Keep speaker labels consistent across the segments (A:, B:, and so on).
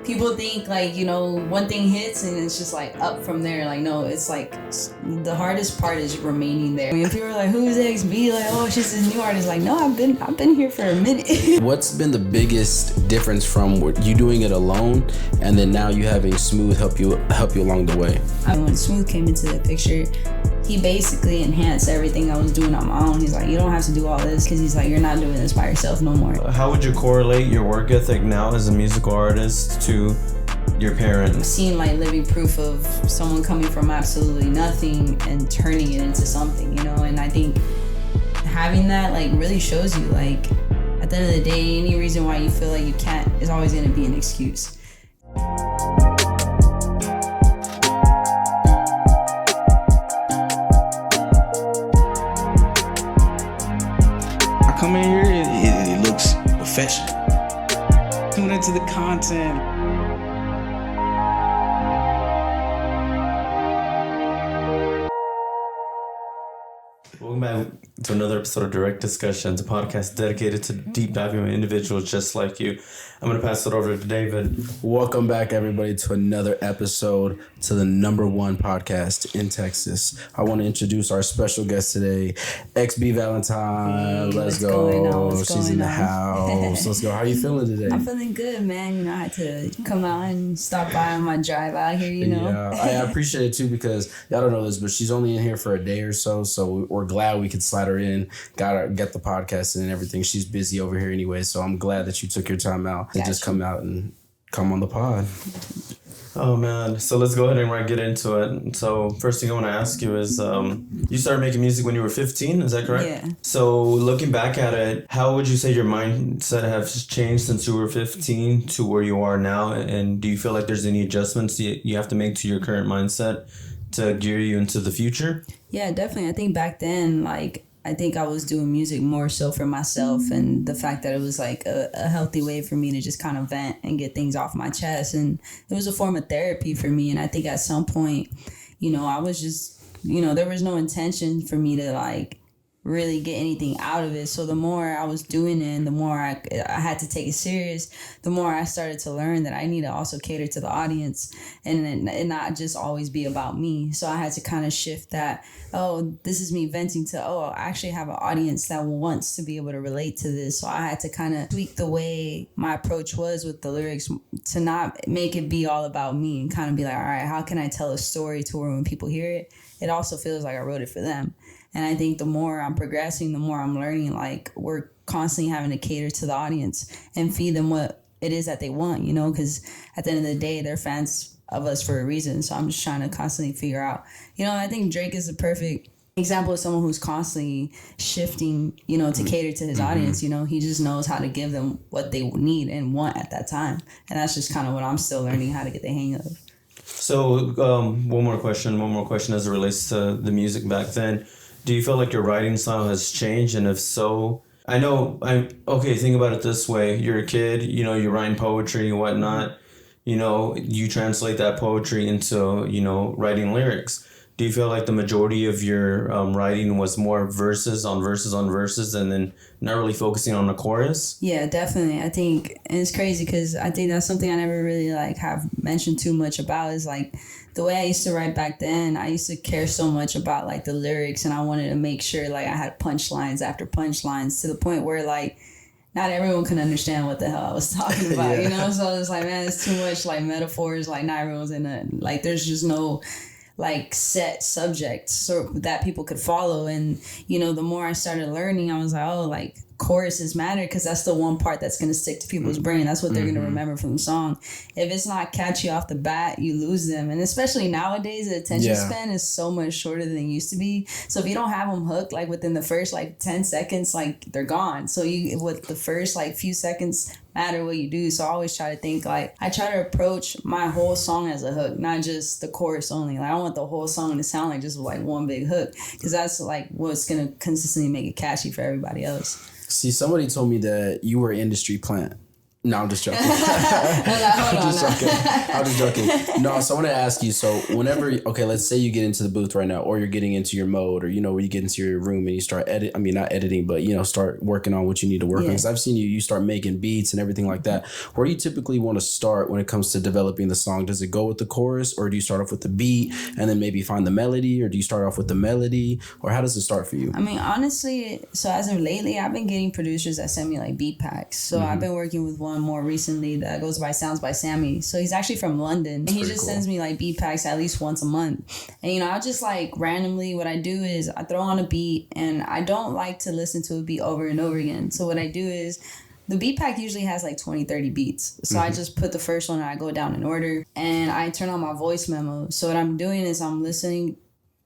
A: people think like, you know, one thing hits and it's just like up from there. Like, no, it's like the hardest part is remaining there. I mean, people are like, who's XB? Like, oh, she's this new artist. Like, no, I've been here for a minute.
B: What's been the biggest difference from you doing it alone and then now you having Smooth help you along the way?
A: When Smooth came into the picture, he basically enhanced everything I was doing on my own. He's like, you don't have to do all this, because he's like, you're not doing this by yourself no more.
C: How would you correlate your work ethic now as a musical artist to your parents?
A: Seeing like living proof of someone coming from absolutely nothing and turning it into something, you know? And I think having that like really shows you like, at the end of the day, any reason why you feel like you can't is always going to be an excuse.
D: Come in here, it looks professional. Tune into the content.
C: Welcome back to another episode of Direct Discussions, a podcast dedicated to deep diving with individuals just like you. I'm going to pass it over to David.
B: Welcome back, everybody, to another episode to the #1 podcast in Texas. I want to introduce our special guest today, XbValentine.
A: Hey,
B: Let's
A: go.
B: She's in the house. Let's go. How are you feeling today?
A: I'm feeling good, man. You know, I had to come out and stop by on my drive out here, you know?
B: Yeah, I appreciate it, too, because y'all don't know this, but she's only in here for a day or so we're glad we could slide her in, get the podcast in and everything. She's busy over here anyway, so I'm glad that you took your time out to just come out and come on the pod.
C: Oh, man. So let's go ahead and get into it. So first thing I want to ask you is, you started making music when you were 15, is that correct?
A: Yeah.
C: So looking back at it, how would you say your mindset has changed since you were 15 to where you are now? And do you feel like there's any adjustments you have to make to your current mindset to gear you into the future?
A: Yeah, definitely. I think back then, like, I think I was doing music more so for myself, and the fact that it was like a healthy way for me to just kind of vent and get things off my chest. And it was a form of therapy for me. And I think at some point, you know, I was just, you know, there was no intention for me to like really get anything out of it. So the more I was doing it and the more I had to take it serious, the more I started to learn that I need to also cater to the audience and not just always be about me. So I had to kind of shift that, oh, this is me venting, to, oh, I actually have an audience that wants to be able to relate to this. So I had to kind of tweak the way my approach was with the lyrics to not make it be all about me and kind of be like, all right, how can I tell a story to where when people hear it, it also feels like I wrote it for them. And I think the more I'm progressing, the more I'm learning, like, we're constantly having to cater to the audience and feed them what it is that they want, you know, because at the end of the day, they're fans of us for a reason. So I'm just trying to constantly figure out, you know, I think Drake is a perfect example of someone who's constantly shifting, you know, to cater to his audience. You know, he just knows how to give them what they need and want at that time. And that's just kind of what I'm still learning how to get the hang of. So
C: one more question as it relates to the music back then. Do you feel like your writing style has changed? And if so, think about it this way. You're a kid, you know, you're writing poetry and whatnot. You know, you translate that poetry into, you know, writing lyrics. Do you feel like the majority of your writing was more verses on verses on verses and then not really focusing on the chorus?
A: Yeah, definitely. I think, and it's crazy because I think that's something I never really like have mentioned too much about, is like the way I used to write back then. I used to care so much about like the lyrics, and I wanted to make sure like I had punchlines after punchlines to the point where like not everyone can understand what the hell I was talking about, you know? So I was like, man, it's too much like metaphors, like not everyone's in it. Like there's just no like set subjects so that people could follow. And, you know, the more I started learning, I was like, oh, like choruses matter because that's the one part that's going to stick to people's brain. That's what they're going to remember from the song. If it's not catchy off the bat, you lose them. And especially nowadays, the attention span is so much shorter than it used to be. So if you don't have them hooked, like within the first like 10 seconds, like they're gone. So you, with the first like few seconds, matter what you do. So I always try to think like, I try to approach my whole song as a hook, not just the chorus only. Like I want the whole song to sound like just like one big hook, because that's like what's going to consistently make it catchy for everybody else.
B: See, somebody told me that you were an industry plant. No, I'm just joking. I'm just joking. No, so I want to ask you, so whenever, okay, let's say you get into the booth right now, or you're getting into your mode, or, where you get into your room and you start not editing, but, start working on what you need to work on. Because I've seen you start making beats and everything like that. Where do you typically want to start when it comes to developing the song? Does it go with the chorus, or do you start off with the beat and then maybe find the melody, or do you start off with the melody, or how does it start for you?
A: I mean, honestly, so as of lately, I've been getting producers that send me like beat packs. So I've been working with one more recently that goes by Sounds by Sammy. So he's actually from London. And he just sends me like beat packs at least once a month. And I just like randomly, what I do is I throw on a beat, and I don't like to listen to a beat over and over again. So what I do is the beat pack usually has like 20, 30 beats. So I just put the first one and I go down in order, and I turn on my voice memo. So what I'm doing is I'm listening,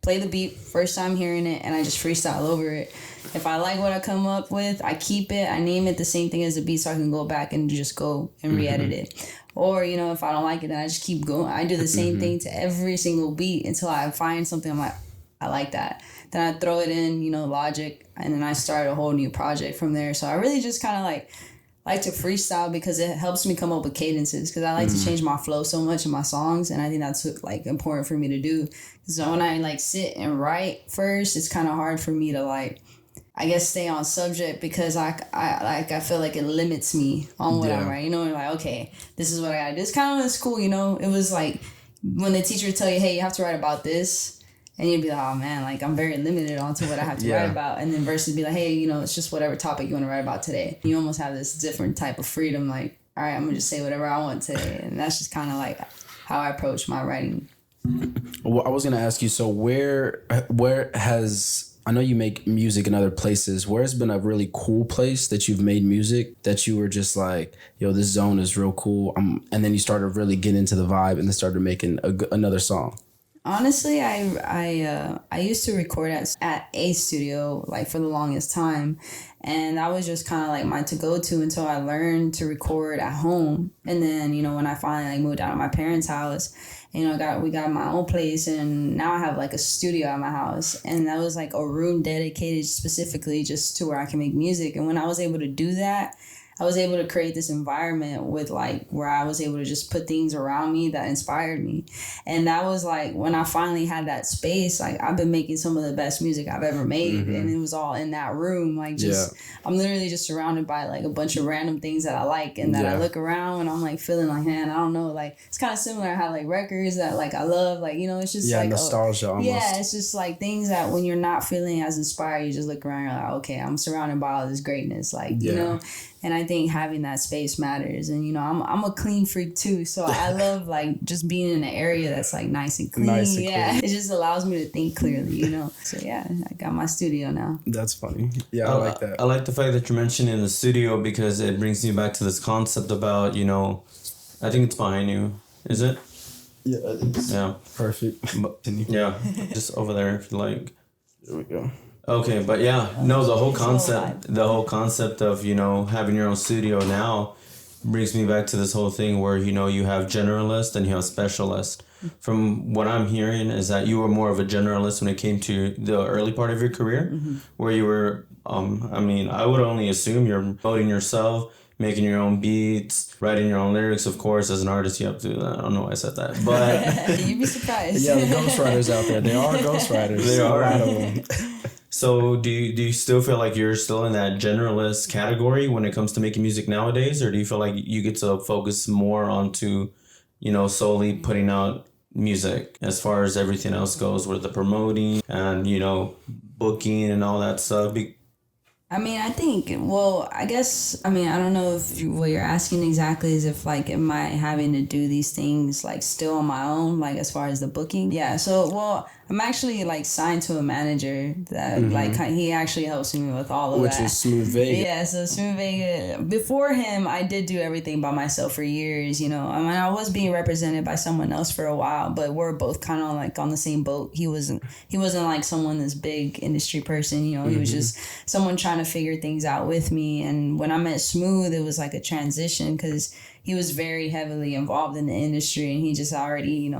A: play the beat first time hearing it, and I just freestyle over it. If I like what I come up with, I keep it. I name it the same thing as the beat so I can go back and just go and re-edit it. Or, if I don't like it, then I just keep going. I do the same thing to every single beat until I find something I'm like, I like that. Then I throw it in, Logic, and then I start a whole new project from there. So I really just kind of like to freestyle because it helps me come up with cadences, because I like to change my flow so much in my songs, and I think that's like important for me to do. So when I like sit and write first, it's kind of hard for me to I guess stay on subject, because I feel like it limits me on what I'm writing. Like, okay, this is what I gotta do. It's kind of in school, it was like when the teacher would tell you, hey, you have to write about this, and you'd be like, oh man, like I'm very limited onto what I have to write about. And then versus be like, hey, it's just whatever topic you want to write about today. You almost have this different type of freedom, like, all right, I'm gonna just say whatever I want today. And that's just kind of like how I approach my writing.
B: Well, I was gonna ask you, so where has, I know you make music in other places, where's been a really cool place that you've made music that you were just like, yo, this zone is real cool, and then you started really getting into the vibe and then started making another song?
A: Honestly, I used to record at a studio like for the longest time, and that was just kind of like my to-go-to until I learned to record at home. And then when I finally moved out of my parents' house, we got my own place, and now I have like a studio at my house, and that was like a room dedicated specifically just to where I can make music. And when I was able to do that, I was able to create this environment with like where I was able to just put things around me that inspired me. And that was like when I finally had that space, like I've been making some of the best music I've ever made. And it was all in that room. Like I'm literally just surrounded by like a bunch of random things that I like, and that I look around and I'm like feeling like, man, I don't know, like it's kind of similar. I have like records that like I love, like, it's just like
B: nostalgia almost.
A: Yeah, it's just like things that when you're not feeling as inspired, you just look around and you're like, okay, I'm surrounded by all this greatness, like, And I think having that space matters. And, I'm a clean freak too. So I love like just being in an area that's like nice and clean. Clean. It just allows me to think clearly, So I got my studio now.
B: That's funny. Yeah, I like that.
C: I like the fact that you're mentioning the studio, because it brings me back to this concept about, I think it's behind you. Is it?
B: Yeah, it is.
C: Yeah.
B: Perfect.
C: Yeah. Just over there if you like.
B: There we go.
C: Okay, but the whole concept of, having your own studio now brings me back to this whole thing where, you have generalist and you have specialist. From what I'm hearing is that you were more of a generalist when it came to the early part of your career, where you were, I would only assume you're promoting yourself, making your own beats, writing your own lyrics. Of course, as an artist, you have to do that. I don't know why I said that, but
A: you'd be surprised.
B: Yeah, the ghostwriters out there, they are ghostwriters.
C: They are.
B: A lot of them.
C: So do you still feel like you're still in that generalist category when it comes to making music nowadays, or do you feel like you get to focus more onto, solely putting out music as far as everything else goes, with the promoting and, booking and all that stuff?
A: I think, I guess, I don't know if what you're asking exactly is if, like, am I having to do these things, like, still on my own, like, as far as the booking? Yeah, so, I'm actually, like, signed to a manager that, like, he actually helps me with all of that.
B: Which is Smooth Vega.
A: Yeah, so Smooth Vega. Before him, I did do everything by myself for years, I was being represented by someone else for a while, but we're both kind of, like, on the same boat. He wasn't like, someone this big industry person, he was just someone trying to figure things out with me. And when I met Smooth, it was like a transition, because he was very heavily involved in the industry, and he just already,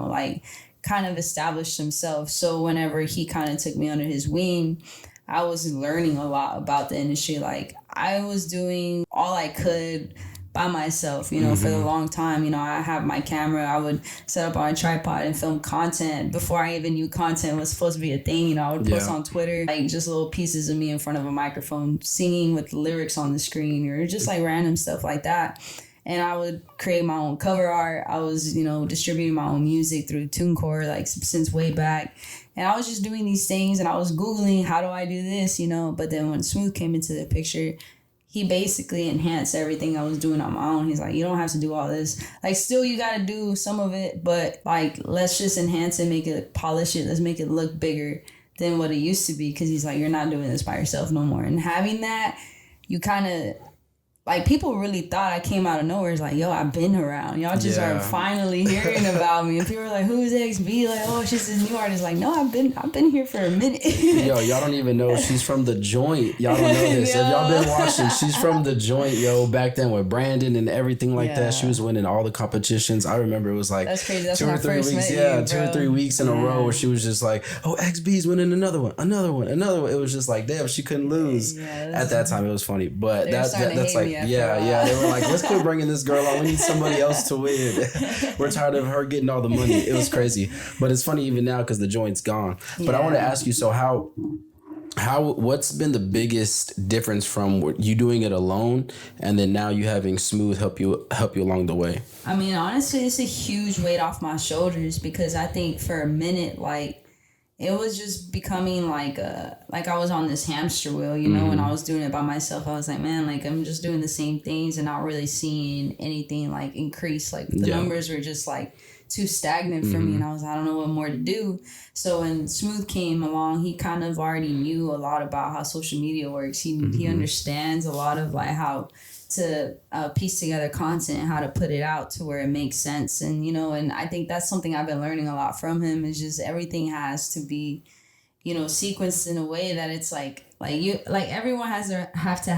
A: kind of established himself. So whenever he kind of took me under his wing, I was learning a lot about the industry. Like, I was doing all I could by myself, you know, for the long time. You know, I have my camera. I would set up on a tripod and film content before I even knew content was supposed to be a thing. You know, I would post on Twitter, like just little pieces of me in front of a microphone singing with lyrics on the screen or just like random stuff like that. And I would create my own cover art. I was, you know, distributing my own music through TuneCore, like since way back. And I was just doing these things and I was Googling, how do I do this, you know? But then when Smooth came into the picture, he basically enhanced everything I was doing on my own. He's like, you don't have to do all this. Like, still, you got to do some of it, but like, let's just enhance it, make it, polish it. Let's make it look bigger than what it used to be. Cause he's like, you're not doing this by yourself no more. And having that, you kind of, like, people really thought I came out of nowhere. It's like, yo, I've been around. Y'all just are finally hearing about me. And people were like, who's XB? Like, oh, she's this new artist. Like, no, I've been here for a minute.
B: Yo, y'all don't even know she's from the joint. Y'all don't know this. If y'all been watching, she's from the joint, yo. Back then with Brandon and everything like that, she was winning all the competitions. I remember it was like
A: that's crazy. That's
B: 2 or 3 weeks. Yeah, 2 or 3 weeks in a row where she was just like, oh, XB's winning another one. It was just like, damn, she couldn't lose. At that time, it was funny. But that's like, yeah. They were like, let's quit bringing this girl on. We need somebody else to win. We're tired of her getting all the money. It was crazy. But it's funny even now because the joint's gone. But I want to ask you, so what's been the biggest difference from you doing it alone and then now you having Smooth help you along the way?
A: I mean, honestly, it's a huge weight off my shoulders because I think for a minute, like, it was just becoming like I was on this hamster wheel, you know, when I was doing it by myself. I was like, man, like, I'm just doing the same things and not really seeing anything like increase. Like the numbers were just like too stagnant for me. And I don't know what more to do. So when Smooth came along, he kind of already knew a lot about how social media works. He understands a lot of like how to piece together content, how to put it out to where it makes sense. And, you know, and I think that's something I've been learning a lot from him is just everything has to be, you know, sequenced in a way that it's like everyone has to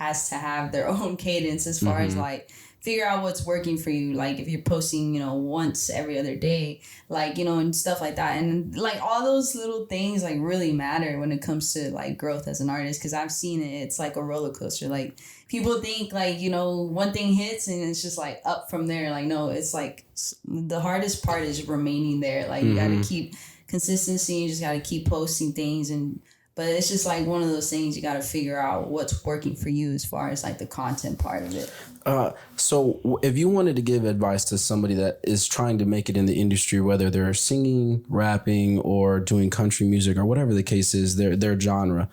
A: have their own cadence as far as like figure out what's working for you. Like if you're posting, you know, once every other day, like, you know, and stuff like that. And like all those little things like really matter when it comes to like growth as an artist. Cause I've seen it. It's like a roller coaster. Like people think like, you know, one thing hits and it's just like up from there. Like, no, it's like the hardest part is remaining there. Like you got to keep consistency. You just got to keep posting things but it's just like one of those things you got to figure out what's working for you as far as like the content part of it.
B: So if you wanted to give advice to somebody that is trying to make it in the industry, whether they're singing, rapping, or doing country music or whatever the case is, their genre,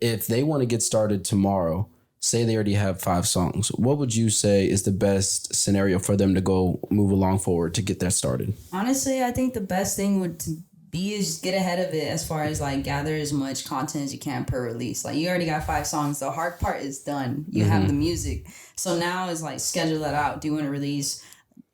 B: if they want to get started tomorrow, say they already have 5 songs, what would you say is the best scenario for them to go move along forward to get that started?
A: Honestly, I think the best thing would be is just get ahead of it as far as like gather as much content as you can per release. Like you already got 5 songs. The hard part is done. You have the music. So now is like schedule that out. Do you want to release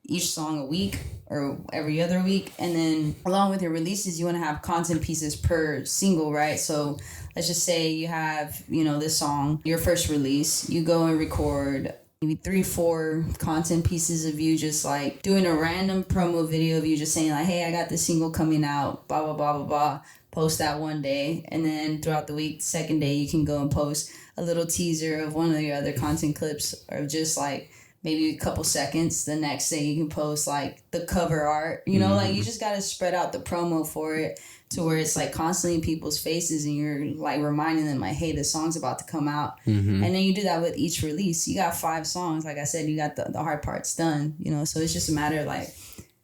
A: each song a week or every other week? And then along with your releases, you want to have content pieces per single, right? So let's just say you have, you know, this song, your first release, you go and record maybe 3-4 content pieces of you just like doing a random promo video of you just saying like, hey, I got this single coming out, blah, blah, blah, blah, blah. Post that one day. And then throughout the week, the second day, you can go and post a little teaser of one of your other content clips or just like maybe a couple seconds. The next day you can post like the cover art, you know, like you just got to spread out the promo for it to where it's like constantly in people's faces and you're like reminding them like, hey, the song's about to come out. And then you do that with each release. You got 5 songs. Like I said, you got the hard parts done, you know, so it's just a matter of like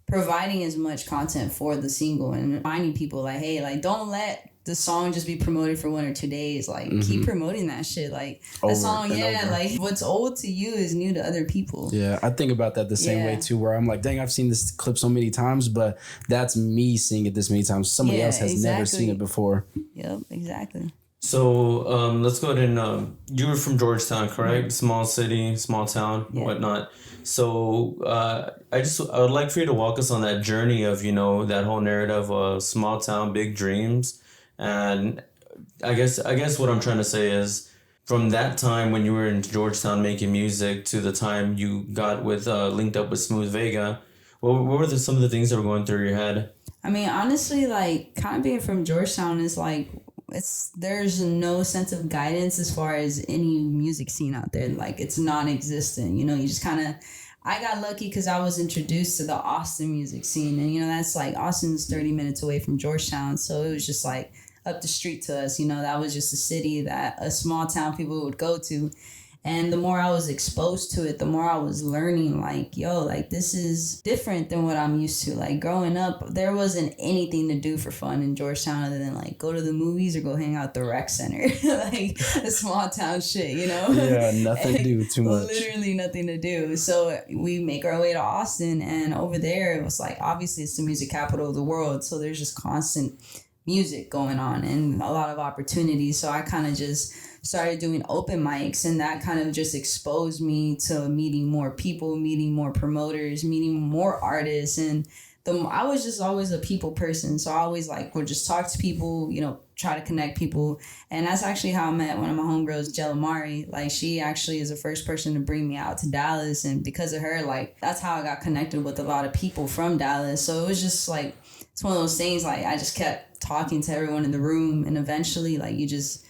A: providing as much content for the single and reminding people like, hey, like don't let the song just be promoted for 1 or 2 days. Like keep promoting that shit. Like that song, like what's old to you is new to other people. Yeah,
B: I think about that the same way too, where I'm like, dang, I've seen this clip so many times, but that's me seeing it this many times. Somebody else has never seen it before.
A: Yep, exactly.
C: So let's go ahead and you were from Georgetown, correct? Small city, small town, whatnot. So I would like for you to walk us on that journey of, you know, that whole narrative of small town, big dreams. And I guess what I'm trying to say is from that time when you were in Georgetown making music to the time you got with linked up with Smooth Vega, what were some of the things that were going through your head?
A: I mean, honestly, like kind of being from Georgetown is like there's no sense of guidance as far as any music scene out there. Like, it's non-existent. You know, you just kind of. I got lucky because I was introduced to the Austin music scene, and you know that's like Austin's 30 minutes away from Georgetown, so it was just like up the street to us. You know, that was just a city that a small town people would go to. And the more I was exposed to it, the more I was learning, like, yo, like, this is different than what I'm used to. Like, growing up, there wasn't anything to do for fun in Georgetown other than, like, go to the movies or go hang out at the rec center. Like, the small town shit, you know?
B: Yeah, nothing to do, too much.
A: Literally nothing to do. So we make our way to Austin, and over there, it was like, obviously, it's the music capital of the world. So there's just constant music going on and a lot of opportunities. So I kind of just started doing open mics, and that kind of just exposed me to meeting more people, meeting more promoters, meeting more artists. And I was just always a people person, so I always like would just talk to people, you know, try to connect people. And that's actually how I met one of my homegirls, Jelamari. Like, she actually is the first person to bring me out to Dallas, and because of her, like, that's how I got connected with a lot of people from Dallas. So it was just like, it's one of those things, like, I just kept talking to everyone in the room, and eventually, like, you just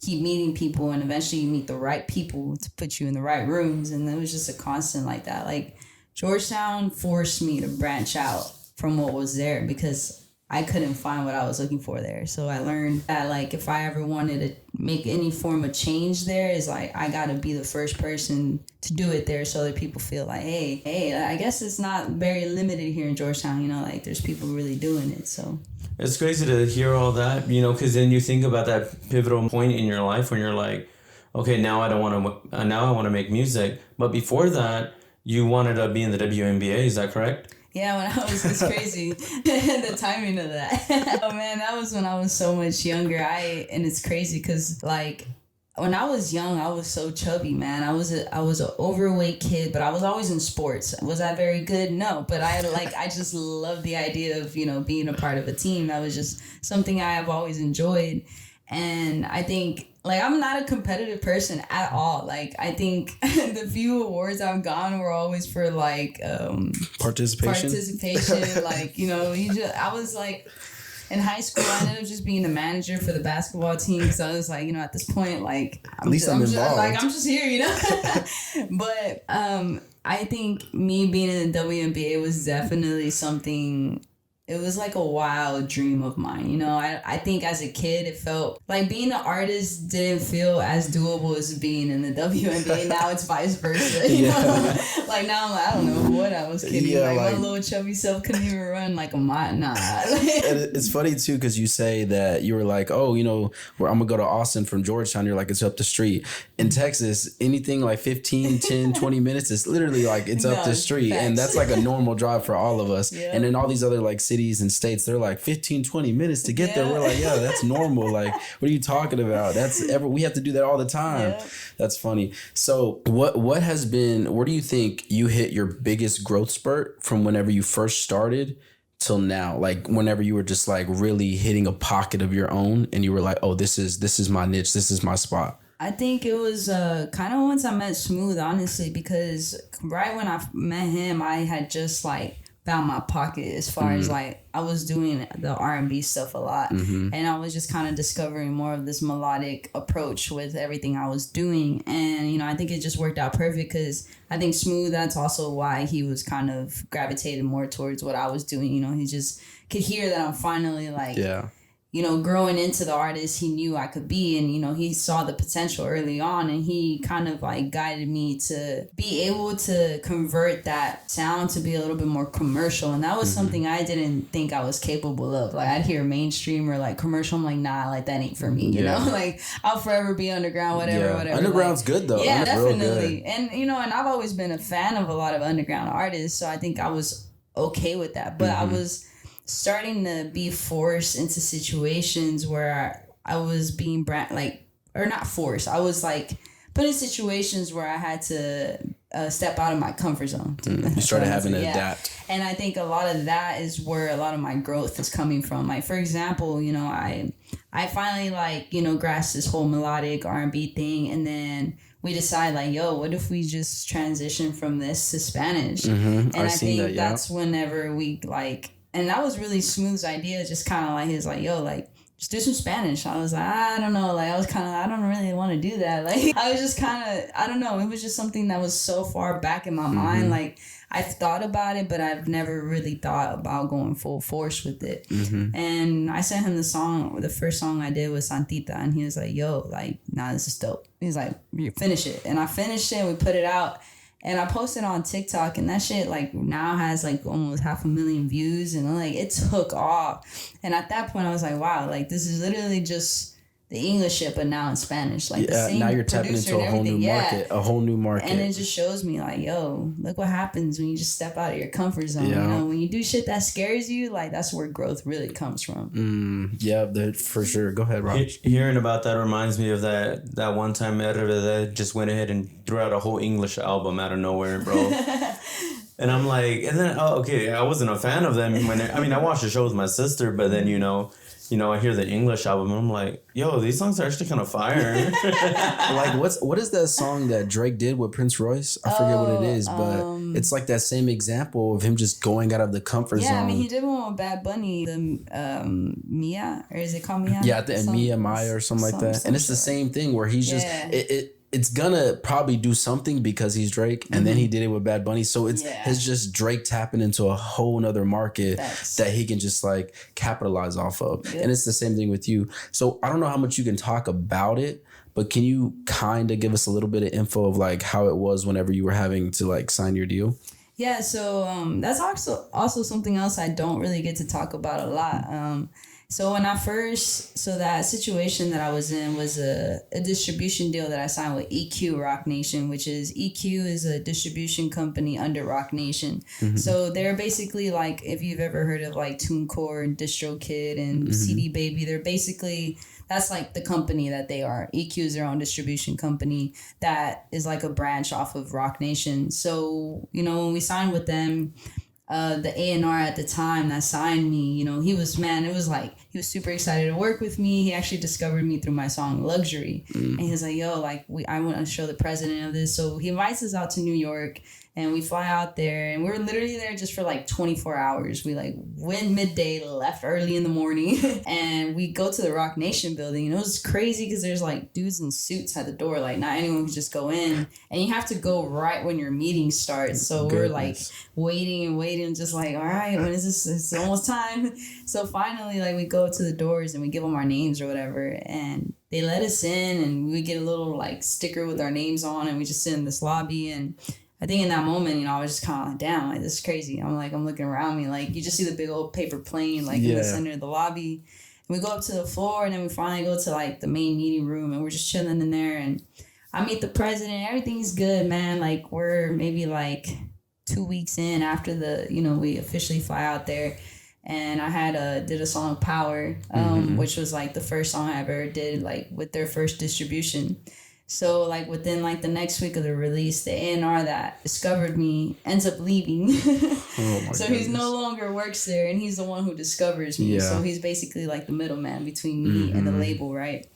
A: keep meeting people, and eventually you meet the right people to put you in the right rooms. And it was just a constant like that. Like, Georgetown forced me to branch out from what was there because I couldn't find what I was looking for there. So I learned that, like, if I ever wanted to make any form of change there, is like, I got to be the first person to do it there so that people feel like, hey, I guess it's not very limited here in Georgetown, you know, like, there's people really doing it. So
C: it's crazy to hear all that, you know, because then you think about that pivotal point in your life when you're like, okay, now I want to make music. But before that, you wanted to be in the WNBA, is that correct?
A: Yeah, when I was, it's crazy, the timing of that. Oh man, that was when I was so much younger. And it's crazy because, like, when I was young, I was so chubby, man. I was an overweight kid, but I was always in sports. Was I very good? No, but I just loved the idea of, you know, being a part of a team. That was just something I have always enjoyed. And I think, like, I'm not a competitive person at all. Like, I think the few awards I've gotten were always for, like,
B: participation.
A: Like, you know, I was like, in high school, I ended up just being the manager for the basketball team. So I was like, you know, at this point, like,
B: I'm involved.
A: I'm just here, you know. But I think me being in the WNBA was definitely something. It was like a wild dream of mine, you know. I think as a kid, it felt like being an artist didn't feel as doable as being in the WNBA. Now it's vice versa, you know. Like, now I'm like, I don't know what I was kidding. Yeah, like, my little chubby self couldn't even run like a mile. Nah.
B: And it's funny too, because you say that you were like, oh, you know, where I'm gonna go to Austin from Georgetown. You're like, it's up the street. In Texas, anything like 15, 10, 20 minutes, it's literally like it's up the street. Facts. And that's like a normal drive for all of us. Yeah. And in all these other like cities and states, they're like 15, 20 minutes to get there. We're like, yeah, that's normal. Like, what are you talking about? We have to do that all the time. Yeah. That's funny. So what has been, where do you think you hit your biggest growth spurt from whenever you first started till now? Like, whenever you were just like really hitting a pocket of your own and you were like, oh, this is my niche. This is my spot.
A: I think it was kind of once I met Smooth, honestly, because right when I met him, I had just like found my pocket as far as like I was doing the R&B stuff a lot, and I was just kind of discovering more of this melodic approach with everything I was doing. And you know, I think it just worked out perfect because I think Smooth, that's also why he was kind of gravitated more towards what I was doing. You know, he just could hear that I'm finally like, you know, growing into the artist he knew I could be. And, you know, he saw the potential early on, and he kind of like guided me to be able to convert that sound to be a little bit more commercial. And that was something I didn't think I was capable of. Like, I'd hear mainstream or like commercial. I'm like, nah, like that ain't for me, you know? Like, I'll forever be underground, whatever.
B: Underground's like, good though.
A: Yeah, definitely. And, you know, and I've always been a fan of a lot of underground artists. So I think I was okay with that. But I was starting to be forced into situations where I was being not forced. I was like put in situations where I had to step out of my comfort zone.
B: You started having to adapt.
A: And I think a lot of that is where a lot of my growth is coming from. Like, for example, you know, I finally like, you know, grasped this whole melodic R&B thing, and then we decide like, yo, what if we just transition from this to Spanish? And I think that's whenever we like. And that was really Smooth's idea, just kind of like his like, yo, like, just do some Spanish. I was like, I don't know. Like, I don't really want to do that. Like, I was just kind of, I don't know. It was just something that was so far back in my mind. Like, I've thought about it, but I've never really thought about going full force with it. And I sent him the first song I did was Santita. And he was like, yo, like, nah, this is dope. He's like, you finish it. And I finished it and we put it out. And I posted on TikTok, and that shit like now has like almost 500,000 views, and like it took off. And at that point, I was like, wow, like this is literally just the English shit, but now in Spanish. Like the same
B: now you're tapping into a whole new market, a whole new market.
A: And it just shows me like, yo, look what happens when you just step out of your comfort zone. You know, when you do shit that scares you, like that's where growth really comes from.
B: For sure. Go ahead, Rob.
C: Hearing about that reminds me of that one time that just went ahead and threw out a whole English album out of nowhere, bro. And I'm like, and then I wasn't a fan of them I watched the show with my sister, but then I hear the English album and I'm like, yo, these songs are actually kind of fire.
B: Like, what is that song that Drake did with Prince Royce? I forget what it is, but it's like that same example of him just going out of the comfort zone.
A: Yeah, I mean, he did one with Bad Bunny, the Mia, or is it called Mia?
B: Yeah, Maya or something like that. And it's the same thing where he's just, it's gonna probably do something because he's Drake, and then he did it with Bad Bunny. So it's just Drake tapping into a whole nother market that he can just like capitalize off of. And it's the same thing with you. So I don't know how much you can talk about it, but can you kind of give us a little bit of info of like how it was whenever you were having to like sign your deal?
A: Yeah, so that's also something else I don't really get to talk about a lot. So that situation that I was in was a distribution deal that I signed with EQ Rock Nation, which is EQ is a distribution company under Rock Nation. So they're basically like, if you've ever heard of like TuneCore and DistroKid and CD Baby, they're basically, that's like the company that they are. EQ is their own distribution company that is like a branch off of Rock Nation. So, when we signed with them, the A&R at the time that signed me, he was super excited to work with me. He actually discovered me through my song Luxury. And he was like, yo, like I want to show the president of this. So he invites us out to New York and we fly out there and we're literally there just for like 24 hours. We like went midday, left early in the morning and we go to the Rock Nation building. And it was crazy because there's like dudes in suits at the door. Like not anyone can just go in and you have to go right when your meeting starts. So we're like waiting, just like, all right, when is this? It's almost time. So finally, like we go to the doors and we give them our names or whatever. And they let us in and we get a little like sticker with our names on and we just sit in this lobby. And I think in that moment, I was just kind of like, damn, like, this is crazy. I'm looking around me. Like, you just see the big old paper plane, like, in the center of the lobby. And we go up to the floor, and then we finally go to, like, the main meeting room, and we're just chilling in there. And I meet the president. Everything's good, man. Like, we're maybe, like, 2 weeks in after we officially fly out there. And I did a song, Power, which was, like, the first song I ever did, like, with their first distribution. So, like, within, like, the next week of the release, the A&R that discovered me ends up leaving. So he no longer works there, and he's the one who discovers me. So he's basically, like, the middleman between me and the label, right?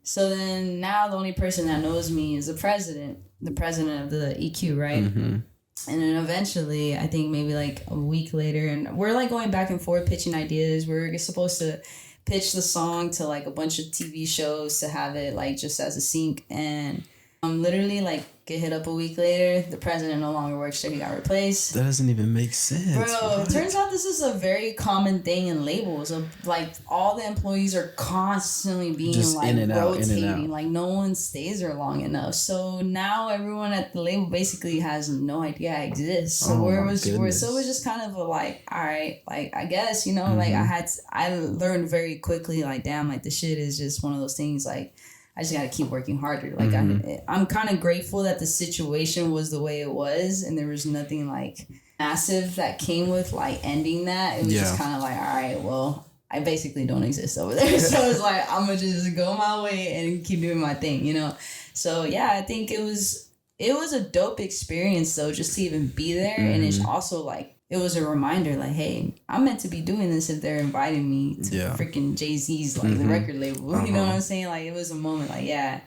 A: So then now the only person that knows me is the president of the EQ, right? And then eventually, I think maybe, like, a week later, and we're, like, going back and forth pitching ideas. We're supposed to pitch the song to like a bunch of TV shows to have it like just as a sync, and literally like get hit up a week later, the president no longer works there, he got replaced.
B: That doesn't even make sense,
A: bro. It turns out this is a very common thing in labels of like all the employees are constantly being just like rotating, like no one stays there long enough. So now everyone at the label basically has no idea I exist. So it was just kind of a like, all right, like I guess like I learned very quickly like, damn, like this shit is just one of those things like I just gotta keep working harder. Like I'm kind of grateful that the situation was the way it was, and there was nothing like massive that came with like ending that. It was just kind of like, all right, well, I basically don't exist over there, so it's like I'm gonna just go my way and keep doing my thing, So yeah, I think it was a dope experience though, just to even be there, and it's also like. It was a reminder, like, hey, I'm meant to be doing this if they're inviting me to freaking Jay-Z's, like, the record label. You know what I'm saying? Like, it was a moment, like, yeah,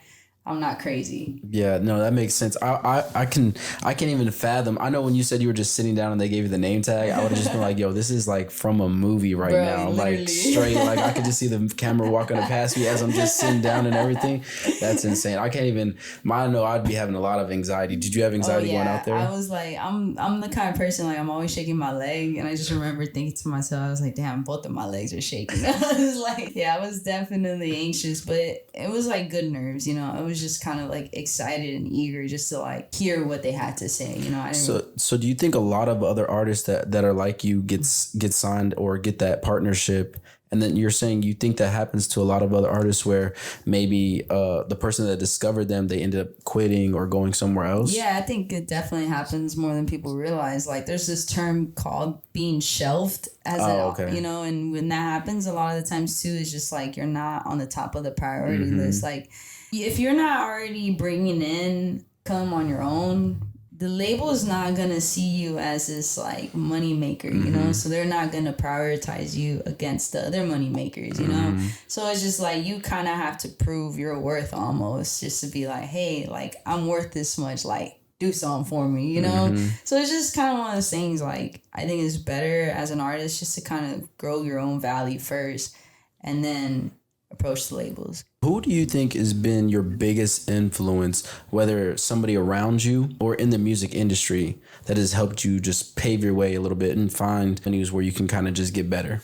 A: I'm not crazy.
B: Yeah, no, that makes sense. I can't even fathom. I know when you said you were just sitting down and they gave you the name tag, I would have just been like, yo, this is like from a movie right
A: Bro,
B: now.
A: literally.
B: Like straight, like I could just see the camera walking past me as I'm just sitting down and everything. That's insane. I can't even, I know I'd be having a lot of anxiety. Did you have anxiety going out there?
A: I was like, I'm the kind of person, like I'm always shaking my leg, and I just remember thinking to myself, I was like, damn, both of my legs are shaking. I was like, yeah, I was definitely anxious, but it was like good nerves, you know. It was just kind of like excited and eager just to like hear what they had to say, you know.
B: So do you think a lot of other artists that are like you get signed or get that partnership? And then you're saying you think that happens to a lot of other artists where maybe the person that discovered them, they ended up quitting or going somewhere else?
A: Yeah, I think it definitely happens more than people realize. Like there's this term called being shelved you know, and when that happens, a lot of the times too, it's just like you're not on the top of the priority list. Like if you're not already bringing in come on your own, the label is not going to see you as this like money maker, you know? So they're not going to prioritize you against the other money makers, you know? So it's just like you kind of have to prove your worth almost just to be like, hey, like I'm worth this much, like do something for me, you know? So it's just kind of one of those things, like I think it's better as an artist just to kind of grow your own value first and then approach the labels.
B: Who do you think has been your biggest influence, whether somebody around you or in the music industry, that has helped you just pave your way a little bit and find venues where you can kind of just get better?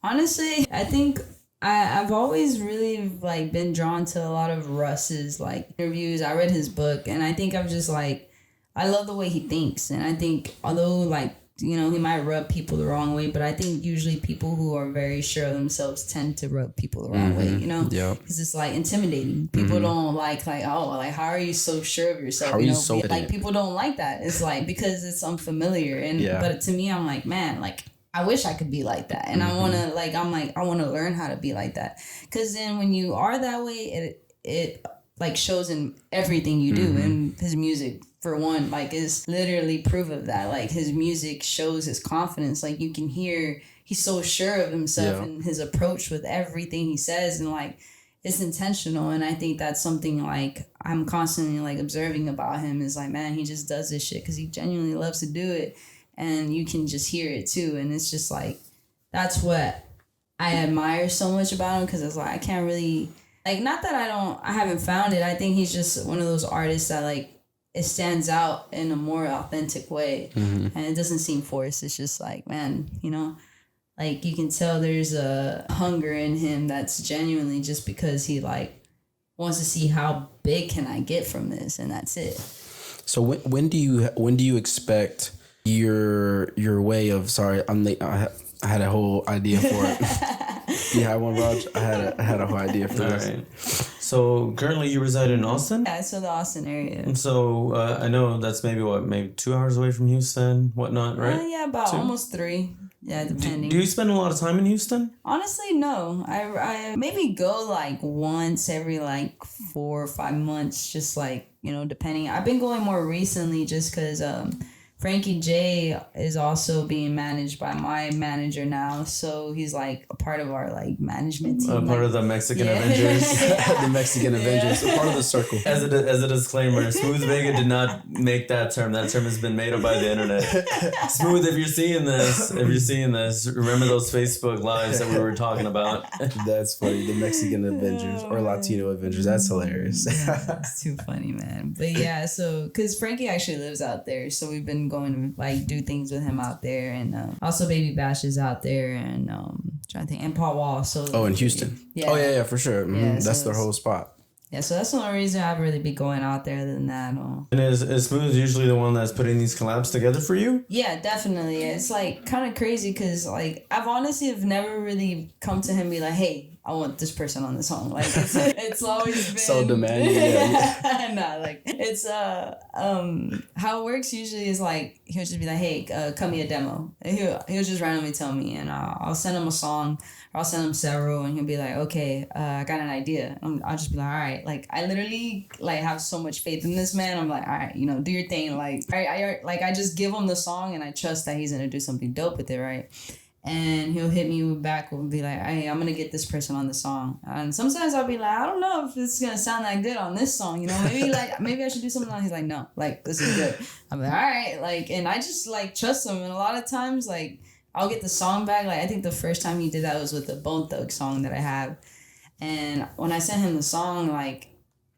A: Honestly, I think I've always really like been drawn to a lot of Russ's like interviews. I read his book, and I think I'm just like, I love the way he thinks. And I think although like, you know, he might rub people the wrong way, but I think usually people who are very sure of themselves tend to rub people the wrong way, you know? Yeah. Because it's like intimidating. People don't like, oh, like, how are you so sure of yourself?
B: How are you so
A: like, people don't like that. It's like, because it's unfamiliar. And, but to me, I'm like, man, like, I wish I could be like that. And I want to, like, I want to learn how to be like that. Because then when you are that way, it like shows in everything you do. And his music, for one, like is literally proof of that. Like his music shows his confidence. Like you can hear he's so sure of himself and his approach with everything he says, and like it's intentional. And I think that's something like I'm constantly like observing about him is like, man, he just does this shit because he genuinely loves to do it, and you can just hear it too. And it's just like that's what I admire so much about him, because it's like I can't really like, not that I haven't found it. I think he's just one of those artists that like it stands out in a more authentic way, and it doesn't seem forced. It's just like, man, you know, like you can tell there's a hunger in him that's genuinely just because he like wants to see how big can I get from this, and that's it.
B: So when do you expect your way of, sorry, I'm late. I had a whole idea for it. You had one, Raj? I had a whole idea for this.
C: Right. So currently you reside in Austin?
A: Yeah, so the Austin area.
C: So I know that's maybe 2 hours away from Houston, whatnot, right?
A: Yeah, about almost 3. Yeah, depending.
C: Do you spend a lot of time in Houston?
A: Honestly, no. I maybe go like once every like 4 or 5 months, just like, you know, depending. I've been going more recently just because Frankie J is also being managed by my manager now, so he's like a part of our like management team.
C: Part of the Mexican Avengers.
B: The Mexican Avengers, a part of the circle.
C: As a disclaimer, Smooth Vega did not make that term. That term has been made up by the internet. Smooth, if you're seeing this, remember those Facebook lives that we were talking about.
B: That's funny. The Mexican Avengers or Latino Avengers. That's hilarious.
A: Yeah, it's too funny, man. But yeah, so because Frankie actually lives out there, so we've been going to like do things with him out there, and also Baby Bash is out there, and trying to think, and Paul Wall. So
B: in Houston.
A: Yeah.
B: Oh yeah, for sure.
A: Yeah,
B: that's their whole spot.
A: Yeah, so that's the only reason I'd really be going out there than that.
C: And is Smooth usually the one that's putting these collabs together for you?
A: Yeah, definitely. It's like kind of crazy because like I've honestly have never really come to him and be like, hey, I want this person on the song. Like it's always been
B: so demanding. Yeah.
A: Nah, like it's how it works usually is like he'll just be like, hey, cut me a demo. And he'll just randomly tell me, and I'll send him a song, or I'll send him several, and he'll be like, okay, I got an idea. I'll just be like, all right. Like I literally like have so much faith in this man. I'm like, all right, you know, do your thing. Like I just give him the song, and I trust that he's gonna do something dope with it, right? And he'll hit me back and be like, hey, I'm going to get this person on the song. And sometimes I'll be like, I don't know if it's going to sound that good on this song. You know, maybe I should do something else. He's like, no, like, this is good. I'm like, all right. Like, and I just like trust him. And a lot of times, like, I'll get the song back. Like, I think the first time he did that was with the Bone Thug song that I have. And when I sent him the song, like,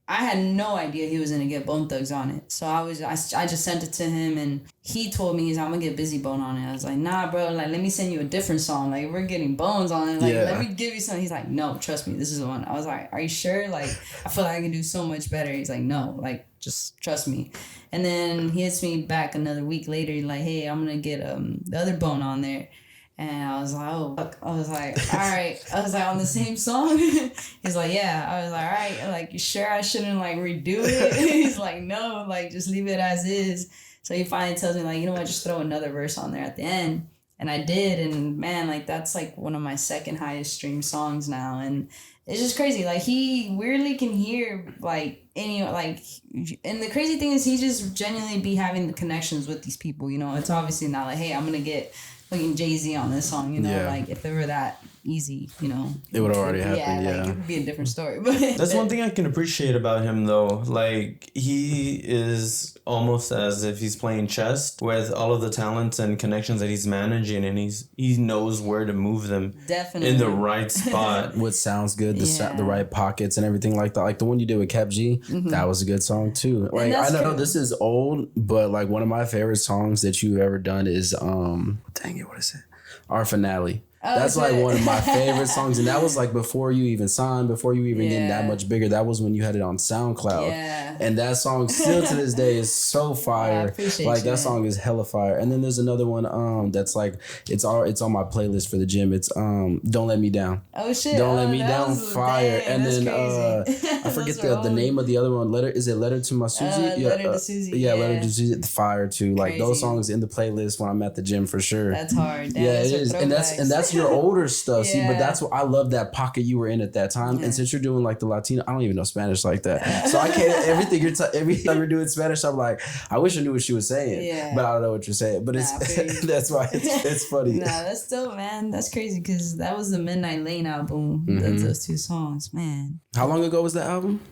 A: I had no idea he was going to get Bone Thugs on it. So I just sent it to him, and he told me, I'm going to get Busy Bone on it. I was like, nah, bro, like, let me send you a different song. Like, we're getting Bones on it. Like, let me give you something. He's like, no, trust me, this is the one. I was like, are you sure? Like, I feel like I can do so much better. He's like, no, like, just trust me. And then he hits me back another week later. He's like, hey, I'm going to get the other Bone on there. And I was like, oh, fuck. I was like, all right. I was like, on the same song? He's like, yeah. I was like, all right. Like, you sure I shouldn't, like, redo it? He's like, no, like, just leave it as is. So he finally tells me, like, you know what, just throw another verse on there at the end. And I did. And, man, like, that's, like, one of my second highest streamed songs now. And it's just crazy. Like, he weirdly can hear, like, any, like, and the crazy thing is he just genuinely be having the connections with these people, you know? It's obviously not like, hey, I'm going to get fucking Jay-Z on this song, you know, like if it were that easy, you know,
B: it would already happen.
A: Like, it would be a different story. But
C: that's one thing I can appreciate about him, though. Like, he is almost as if he's playing chess with all of the talents and connections that he's managing, and he knows where to move them in the right spot.
B: What sounds good, the right pockets and everything like that. Like the one you did with Kap G, that was a good song too. Like, I know this is old, but like one of my favorite songs that you've ever done is dang it, what is it? Our Finale. That's like one of my favorite songs, and that was like before you even signed, before you even getting that much bigger. That was when you had it on SoundCloud, and that song still to this day is so fire. Like that song is hella fire. And then there's another one that's like it's on my playlist for the gym. It's Don't Let Me Down.
A: Oh shit!
B: Don't Let Me Down, fire. And then I forget the name of the other one. Letter to My Susie?
A: Letter to Susie.
B: Yeah, Letter to Susie. Fire too. Like those songs in the playlist when I'm at the gym for sure.
A: That's hard.
B: Yeah, it is, and that's your older stuff. See, but that's what I love, that pocket you were in at that time. And since you're doing like the Latino, I don't even know Spanish like that, so I can't. Every time you're doing Spanish, I'm like, I wish I knew what she was saying, but I don't know what you're saying. But it's that's why it's funny.
A: Nah, that's dope, man. That's crazy because that was the Midnight Lane album. Those two songs, man.
B: How long ago was the album?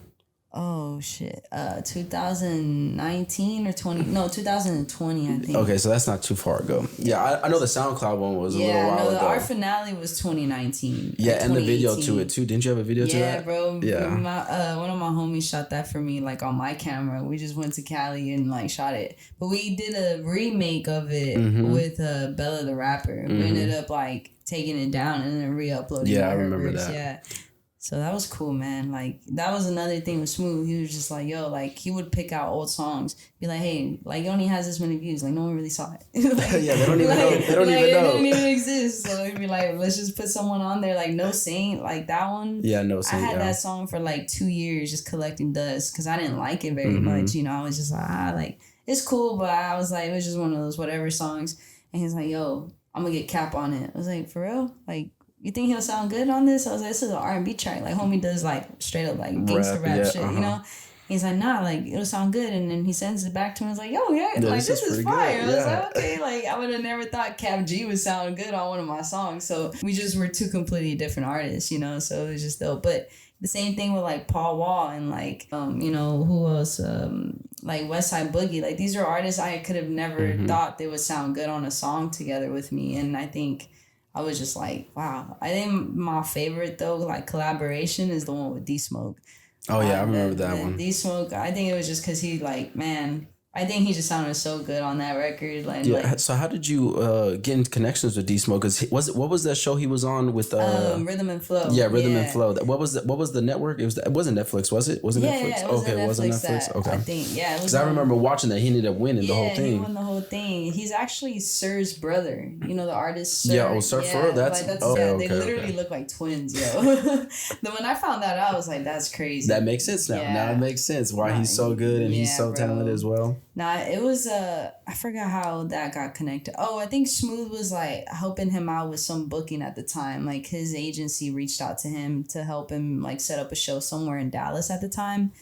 A: Oh shit, 2019 or 2020, I think.
B: Okay, so that's not too far ago. Yeah, I know the SoundCloud one was a little while ago.
A: Our Finale was 2019.
B: Yeah, and the video to it too. Didn't you have a video to that?
A: Yeah, bro. Yeah. One of my homies shot that for me, like on my camera. We just went to Cali and like shot it. But we did a remake of it with Bella the Rapper. We ended up like taking it down and then re-uploading.
B: Yeah, I remember that.
A: Yeah. So that was cool, man. Like, that was another thing with Smooth. He was just like, yo, like, he would pick out old songs. Be like, hey, like, it only has this many views. Like, no one really saw it. Like,
B: yeah, they don't even know. They don't even know.
A: It didn't even exist. So he'd be like, let's just put someone on there. Like, No Saint, like, that one.
B: Yeah, No Saint,
A: I had that song for, like, 2 years just collecting dust because I didn't like it very much. You know, I was just like, like, it's cool. But I was like, it was just one of those whatever songs. And he's like, yo, I'm going to get Kap on it. I was like, for real? Like, you think he'll sound good on this? I was like, this is an R&B track. Like, homie does, like, straight up, like, gangster rap shit, you know? He's like, nah, like, it'll sound good. And then he sends it back to me. I was like, yo, yeah, like, this is fire. I was like, okay, like, I would have never thought Kap G would sound good on one of my songs. So we just were two completely different artists, you know? So it was just dope. But the same thing with, like, Paul Wall and, like, you know, who else? Like, West Side Boogie. Like, these are artists I could have never thought they would sound good on a song together with me. And I think I was just like, wow. I think my favorite, though, like, collaboration is the one with D-Smoke.
B: Oh, yeah, I remember that one.
A: D-Smoke, I think it was just because he, like, man, I think he just sounded so good on that record. Like,
B: so how did you get in connections with D-Smoke? Because what was that show he was on with?
A: Rhythm and Flow.
B: Yeah, Rhythm and Flow. What was the network? It wasn't Netflix, was it? Wasn't Netflix?
A: Yeah, it wasn't Netflix. Okay, I think because
B: I remember watching that. He ended up winning the whole thing.
A: He won the whole thing. He's actually Sir's brother. You know the artist Sir.
B: Yeah, Sir. For that's
A: they literally look like twins, yo. Then when I found that out, I was like, that's crazy.
B: That makes sense now. Yeah. Now it makes sense why he's so good and he's so talented as well.
A: Nah, it was I forgot how that got connected. Oh, I think Smooth was like helping him out with some booking at the time. Like his agency reached out to him to help him like set up a show somewhere in Dallas at the time.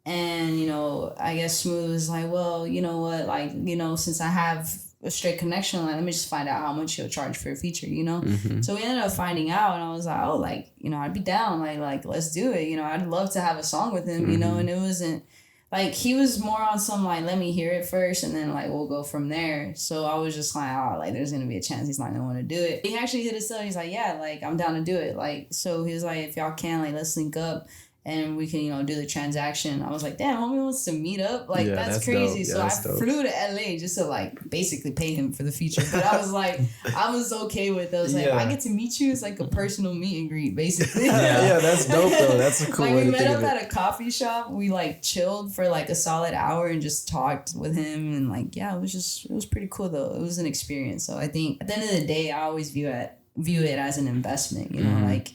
A: And, you know, I guess Smooth was like, well, you know what, like, you know, since I have a straight connection. Like, let me just find out how much he'll charge for a feature, you know? So we ended up finding out, and I was like, oh, like, you know, I'd be down. Like, let's do it. You know, I'd love to have a song with him, you know? And it wasn't, like, he was more on some, like, let me hear it first, and then, like, we'll go from there. So I was just like, oh, like, there's going to be a chance he's not going to want to do it. He actually hit us up. He's like, yeah, like, I'm down to do it. Like, so he was like, if y'all can, like, let's link up. And we can, you know, do the transaction. I was like, damn, homie wants to meet up. Like, that's crazy. So I flew to LA just to, like, basically pay him for the feature. But I was like, I was okay with it. I was like, I get to meet you. It's like a personal meet and greet, basically.
B: Yeah, that's dope, though. That's a cool way to think of it.
A: We met up at a coffee shop. We, like, chilled for, like, a solid hour and just talked with him. And, like, yeah, it was pretty cool, though. It was an experience. So I think at the end of the day, I always view it as an investment, you know, like,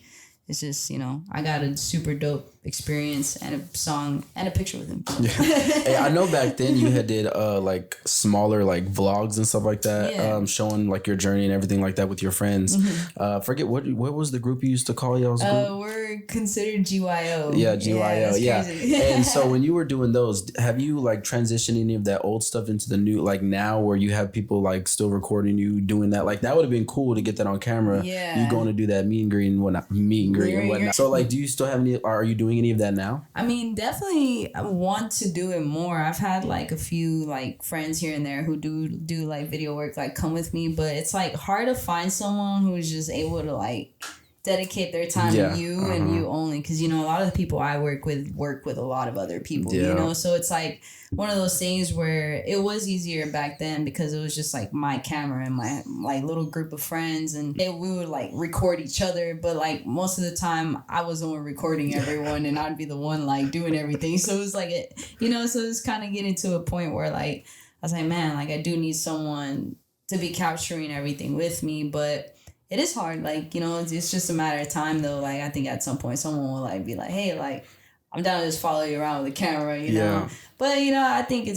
A: it's just, you know, I got a super dope experience and a song and a picture with him.
B: Yeah. Hey, I know back then you had did like smaller like vlogs and stuff like that, showing like your journey and everything like that with your friends. Forget what was the group you used to call y'all's group?
A: We're considered GYO.
B: Yeah, GYO. Yeah. And so when you were doing those, have you like transitioned any of that old stuff into the new, like now where you have people like still recording you doing that? Like that would have been cool to get that on camera.
A: Yeah.
B: You going to do that meet and greet and whatnot. So like, do you still have any? Are you doing any of that now?
A: I mean, definitely I want to do it more. I've had like a few like friends here and there who do like video work, like come with me, but it's like hard to find someone who's just able to like dedicate their time to you and you only, because you know a lot of the people I work with a lot of other people, you know, so it's like one of those things where it was easier back then because it was just like my camera and my like little group of friends, and we would like record each other, but like most of the time I was the one recording everyone and I'd be the one like doing everything. So it was like you know, so it's kind of getting to a point where like I was like, man, like I do need someone to be capturing everything with me, but it is hard, like, you know, it's just a matter of time, though. Like, I think at some point someone will, like, be like, hey, like, I'm down to just follow you around with a camera, you know? But, you know, I think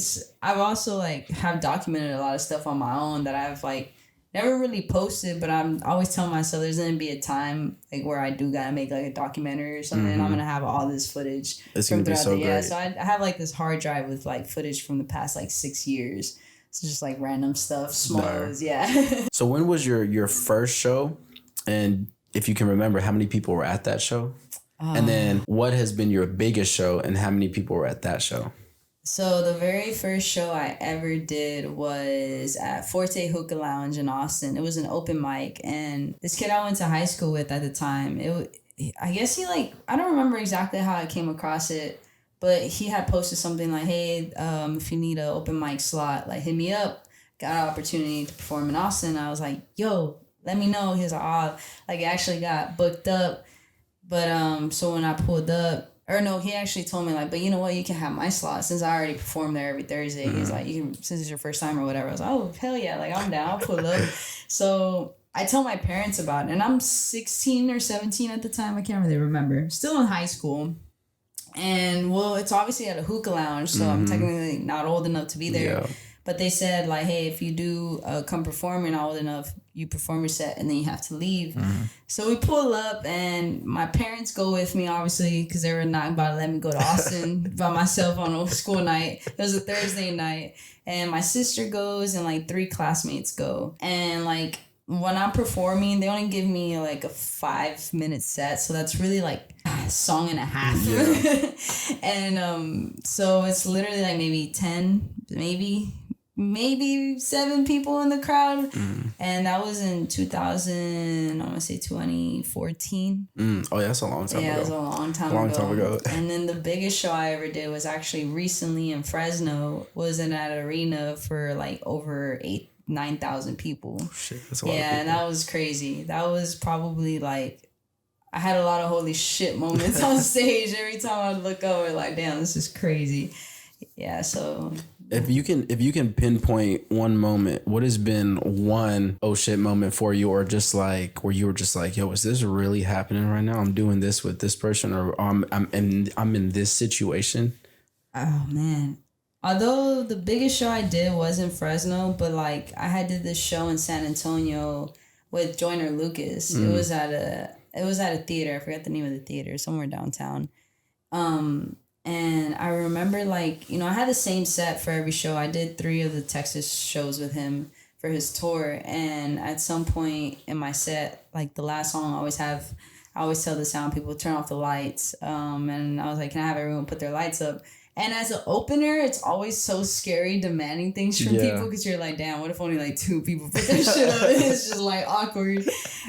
A: I've also, like, have documented a lot of stuff on my own that I've, like, never really posted, but I'm always telling myself there's going to be a time, like, where I do got to make, like, a documentary or something, and I'm going to have all this footage from throughout the year. So I have, like, this hard drive with, like, footage from the past, like, 6 years. It's just like random stuff, smalls, So
B: when was your first show? And if you can remember, how many people were at that show? And then what has been your biggest show and how many people were at that show?
A: So the very first show I ever did was at Forte Hookah Lounge in Austin. It was an open mic. And this kid I went to high school with at the time, I guess he like, I don't remember exactly how I came across it, but he had posted something like, hey, if you need an open mic slot, like hit me up. Got an opportunity to perform in Austin. I was like, yo, let me know. He was like, oh, like it actually got booked up. But so when I pulled up, or no, he actually told me like, but you know what, you can have my slot since I already perform there every Thursday. He's like, you can, since it's your first time or whatever. I was like, oh, hell yeah, like I'm down, I'll pull up. So I told my parents about it, and I'm 16 or 17 at the time. I can't really remember. Still in high school. And well, it's obviously at a hookah lounge, so I'm technically not old enough to be there. But they said like, hey, if you do come perform, you're not old enough, you perform your set and then you have to leave. So we pull up and my parents go with me, obviously, because they were not about to let me go to Austin by myself on a school night. It was a Thursday night. And my sister goes and like 3 classmates go. And like when I'm performing, they only give me like a 5-minute set. So that's really like a song and a half. And so it's literally like maybe 10, maybe 7 people in the crowd. And that was in 2014.
B: Oh yeah, that's a long time ago.
A: Yeah, it was a long time ago. And then the biggest show I ever did was actually recently in Fresno. Was in that arena for like over 9,000 people.
B: Oh, shit, that's a lot of people.
A: And that was crazy. That was probably like, I had a lot of holy shit moments on stage. Every time I'd look over, like, damn, this is crazy. Yeah, so
B: if you can pinpoint one moment, what has been one oh shit moment for you, or just like where you were just like, yo, is this really happening right now? I'm doing this with this person, or I'm in this situation.
A: Oh man. Although the biggest show I did was in Fresno, but like I did this show in San Antonio with Joyner Lucas. It was at a theater. I forgot the name of the theater, somewhere downtown. And I remember like, you know, I had the same set for every show. I did 3 of the Texas shows with him. for his tour. And at some point in my set, like the last song, I always tell the sound people turn off the lights. And I was like, can I have everyone put their lights up? And as an opener, it's always so scary demanding things from people because you're like, damn, what if only like 2 people put their shit up? It's just like awkward.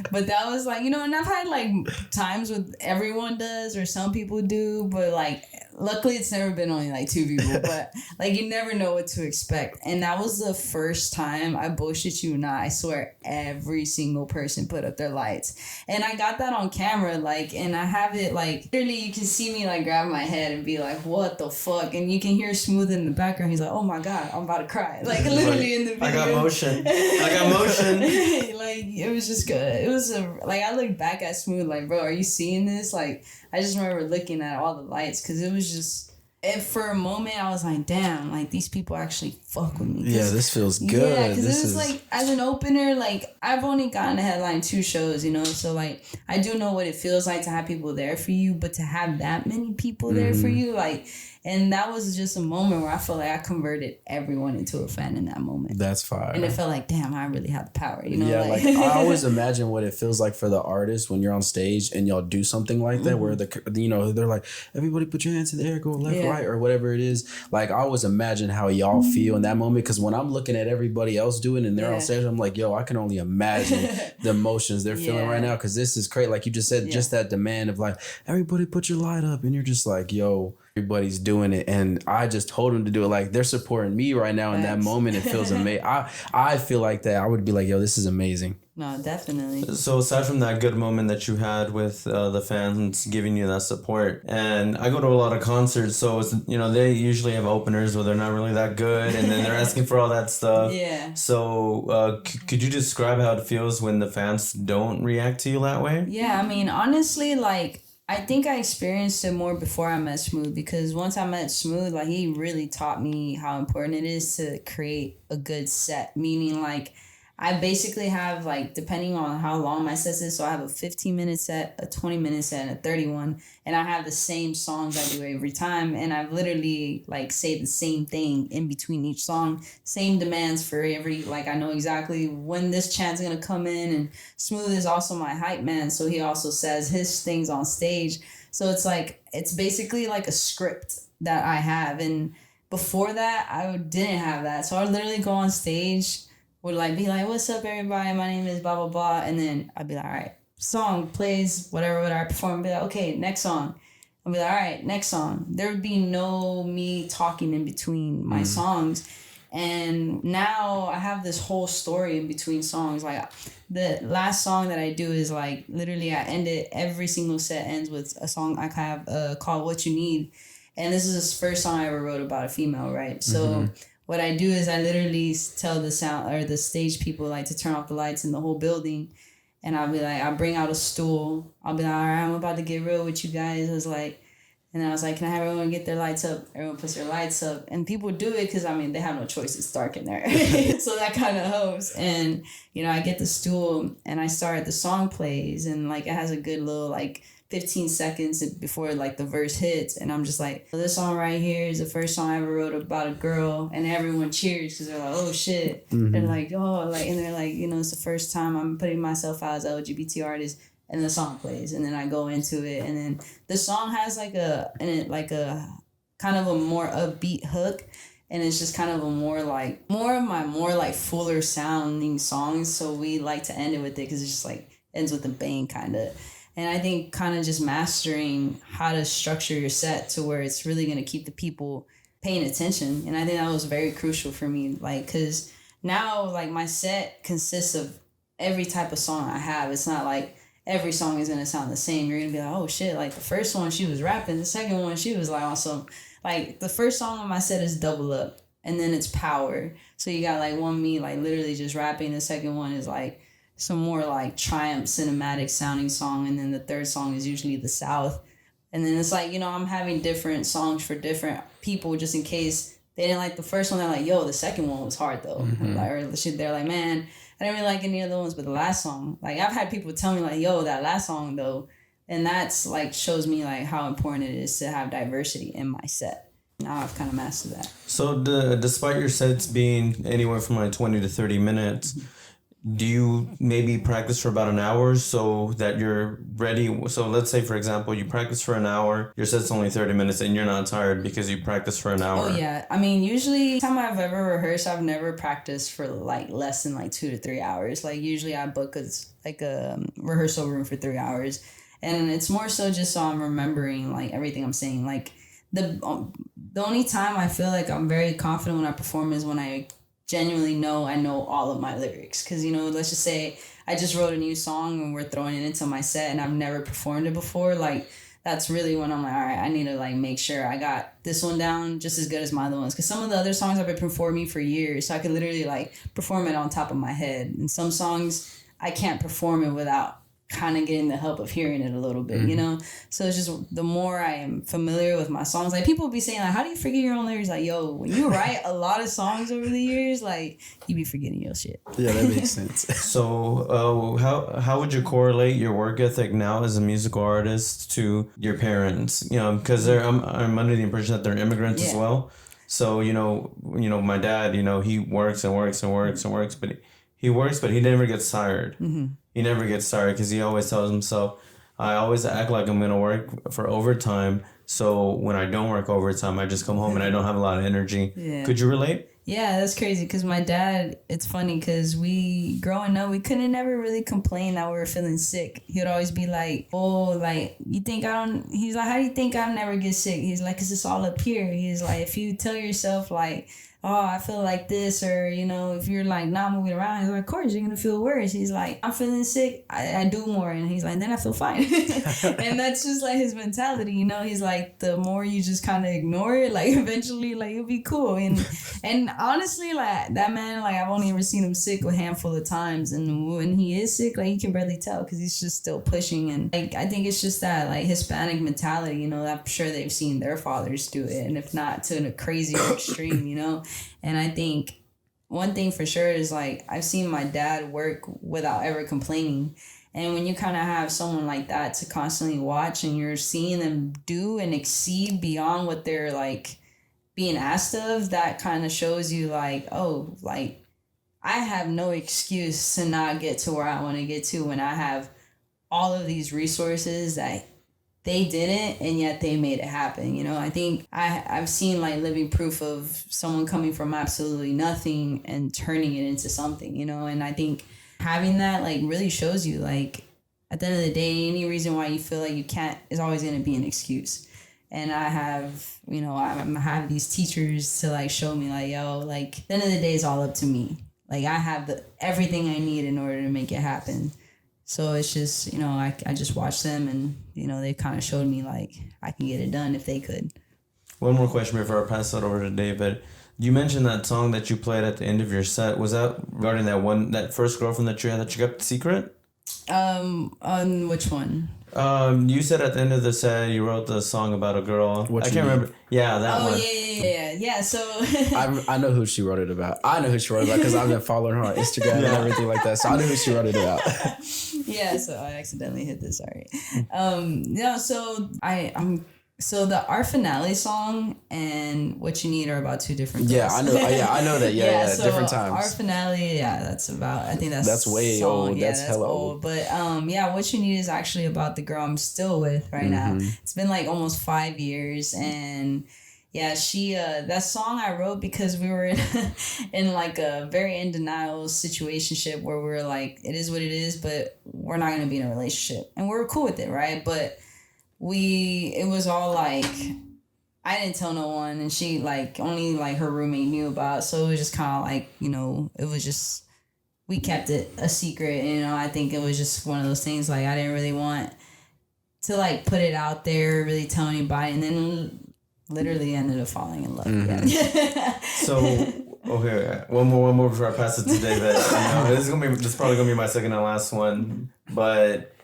A: But that was like, and I've had like times with everyone does or some people do, but like luckily it's never been only like 2 people. But like you never know what to expect. And that was the first time, I bullshit you not, I swear every single person put up their lights. And I got that on camera, like, and I have it like literally you can see me like grab my head and be like, what the fuck? And you can hear Smooth in the background. He's like, oh my God, I'm about to cry. Like literally in the video.
C: I got motion.
A: Like it was just good. It was I look back at Smooth like, bro, are you seeing this? Like I just remember looking at all the lights because it was just, and for a moment I was like, damn, like these people actually fuck with me.
B: Yeah, this feels good.
A: Yeah, because it was like, as an opener, like I've only gotten a headline 2 shows, so like I do know what it feels like to have people there for you, but to have that many people there for you, like, and that was just a moment where I felt like I converted everyone into a fan in that moment.
B: That's fire.
A: And it felt like, damn, I really have the power,
B: Yeah, like I always imagine what it feels like for the artist when you're on stage and y'all do something like that where they're like, everybody put your hands in the air, go left, right, or whatever it is. Like I always imagine how y'all feel in that moment, because when I'm looking at everybody else doing it and they're on stage, I'm like, yo, I can only imagine the emotions they're feeling right now, because this is crazy. Like you just said, just that demand of like, everybody put your light up, and you're just like, yo, everybody's doing it, and I just told them to do it. Like they're supporting me right now in that moment. It feels amazing. I feel like that. I would be like, yo, this is amazing.
A: No, definitely.
C: So aside from that good moment that you had with the fans giving you that support, and I go to a lot of concerts, so it's, they usually have openers where they're not really that good, and then they're asking for all that stuff.
A: Yeah.
C: So could you describe how it feels when the fans don't react to you that way?
A: Yeah, I mean, honestly, like, I think I experienced it more before I met Smooth, because once I met Smooth, like, he really taught me how important it is to create a good set. Meaning, like, I basically have, like, depending on how long my set is, so I have a 15-minute set, a 20-minute set, and a 31, and I have the same songs I do every time, and I've literally, like, say the same thing in between each song, same demands for every, like, I know exactly when this chant's gonna come in, and Smooth is also my hype man, so he also says his things on stage, so it's like, it's basically like a script that I have, and before that, I didn't have that, so I would literally go on stage, would like be like, what's up everybody, my name is blah blah blah, and then I'd be like, all right, song plays, whatever I perform, I'd be like, okay, next song. I'd be like, all right, next song. There would be no me talking in between my songs. And now I have this whole story in between songs. Like the last song that I do is like literally I end it, every single set ends with a song I have called What You Need. And this is the first song I ever wrote about a female, right? So what I do is I literally tell the sound or the stage people like to turn off the lights in the whole building, and I'll be like, I'll bring out a stool. I'll be like, all right, I'm about to get real with you guys. I was like, and I was like, can I have everyone get their lights up? Everyone puts their lights up, and people do it because I mean they have no choice. It's dark in there, so that kind of helps. And I get the stool and I start, the song plays, and like it has a good little like 15 seconds before like the verse hits, and I'm just like, this song right here is the first song I ever wrote about a girl, and everyone cheers because they're like, oh shit. They're like, oh, like, and they're like, it's the first time I'm putting myself out as an LGBT artist, and the song plays, and then I go into it, and then the song has like a kind of a more upbeat hook, and it's just kind of more of my fuller sounding songs, so we like to end it with it because it's just like ends with a bang kind of. And I think kind of just mastering how to structure your set to where it's really going to keep the people paying attention. And I think that was very crucial for me. Like, because now, like, my set consists of every type of song I have. It's not like every song is going to sound the same. You're going to be like, oh, shit. Like, the first one, she was rapping. The second one, she was, like, awesome. Like, the first song on my set is Double Up. And then it's Power. So you got, like, one me, like, literally just rapping. The second one is, like, some more like triumph cinematic sounding song, and then the third song is usually The South. And then it's like, I'm having different songs for different people just in case they didn't like the first one. They're like, yo, the second one was hard though. Like, or shit, they're like, man, I didn't really like any other ones but the last song. Like, I've had people tell me like, yo, that last song though, and that's like shows me like how important it is to have diversity in my set. now I've kind of mastered that.
C: So despite your sets being anywhere from like 20 to 30 minutes, do you maybe practice for about an hour so that you're ready? So let's say, for example, you practice for an hour, your set's only 30 minutes and you're not tired because you practice for an hour.
A: Oh, yeah. I mean, usually time I've ever rehearsed, I've never practiced for like less than like 2 to 3 hours. Like usually I book a rehearsal room for 3 hours. And it's more so just so I'm remembering like everything I'm saying. Like the only time I feel like I'm very confident when I perform is when I genuinely know I know all of my lyrics. Because, you know, let's just say I just wrote a new song and we're throwing it into my set and I've never performed it before. Like, that's really when I'm like, all right, I need to like make sure I got this one down just as good as my other ones. Because some of the other songs I've been performing for years, so I could literally like perform it on top of my head. And some songs I can't perform it without kind of getting the help of hearing it a little bit, you know? So it's just the more I am familiar with my songs, like people be saying like, how do you forget your own lyrics? Like, yo, when you write a lot of songs over the years, like you be forgetting your shit.
B: Yeah, that makes sense.
C: So how would you correlate your work ethic now as a musical artist to your parents? You know, because I'm under the impression that they're immigrants as well. So, you know, my dad, you know, he works and works and works and works, but he never gets tired. He never gets tired because he always tells himself, I always act like I'm going to work for overtime. So when I don't work overtime, I just come home and I don't have a lot of energy. Yeah. Could you relate?
A: Yeah, that's crazy because my dad, it's funny because growing up, we couldn't never really complain that we were feeling sick. He would always be like, oh, like, he's like, how do you think I'll never get sick? He's like, because it's all up here. He's like, if you tell yourself like, oh, I feel like this, or, you know, if you're like not moving around, he's like, of course you're gonna feel worse. He's like, I'm feeling sick, I do more, and he's like, then I feel fine. And that's just like his mentality, you know. He's like, the more you just kind of ignore it, like eventually like you'll be cool. And honestly, like that man, like I've only ever seen him sick a handful of times, and when he is sick, like you can barely tell because he's just still pushing. And like I think it's just that like Hispanic mentality, you know. I'm sure they've seen their fathers do it, and if not to a crazier extreme, you know. And I think one thing for sure is like I've seen my dad work without ever complaining. And when you kind of have someone like that to constantly watch and you're seeing them do and exceed beyond what they're like being asked of, that kind of shows you like, oh, like I have no excuse to not get to where I want to get to when I have all of these resources that they didn't, and yet they made it happen. You know, I think I've seen like living proof of someone coming from absolutely nothing and turning it into something, you know. And I think having that like really shows you like at the end of the day, any reason why you feel like you can't is always going to be an excuse. And I have, you know, I have these teachers to like show me like, yo, like at the end of the day, it's all up to me. Like I have everything I need in order to make it happen. So it's just, you know, I just watched them and, you know, they kind of showed me like I can get it done if they could.
C: One more question before I pass it over to David. You mentioned that song that you played at the end of your set. Was that regarding that first girlfriend that you had that you kept secret?
A: On which one?
C: You said at the end of the set you wrote the song about a girl. I can't remember. Yeah, that one.
A: Yeah. So
B: I know who she wrote it about. I know who she wrote it about because I've been following her on Instagram and everything like that. So I know who she wrote it about.
A: Yeah. So I accidentally hit this. Sorry. No. So So the Our Finale song and What You Need are about two different girls.
B: Yeah, I know. I know that. Yeah, so different times.
A: Our Finale, I think that's
B: way
A: song.
B: old. That's hella old.
A: But What You Need is actually about the girl I'm still with right now. It's been like almost 5 years, and yeah, she that song I wrote because we were in like a very in denial situationship where we were like, it is what it is, but we're not gonna be in a relationship, and we're cool with it, right? But it was all like, I didn't tell no one, and she like only like her roommate knew about, so it was just kind of like, you know, it was just, we kept it a secret, and, you know, I think it was just one of those things like I didn't really want to like put it out there, really tell anybody, and then literally ended up falling in love again.
C: So okay, one more before I pass it to David. This is probably gonna be my second and last one, but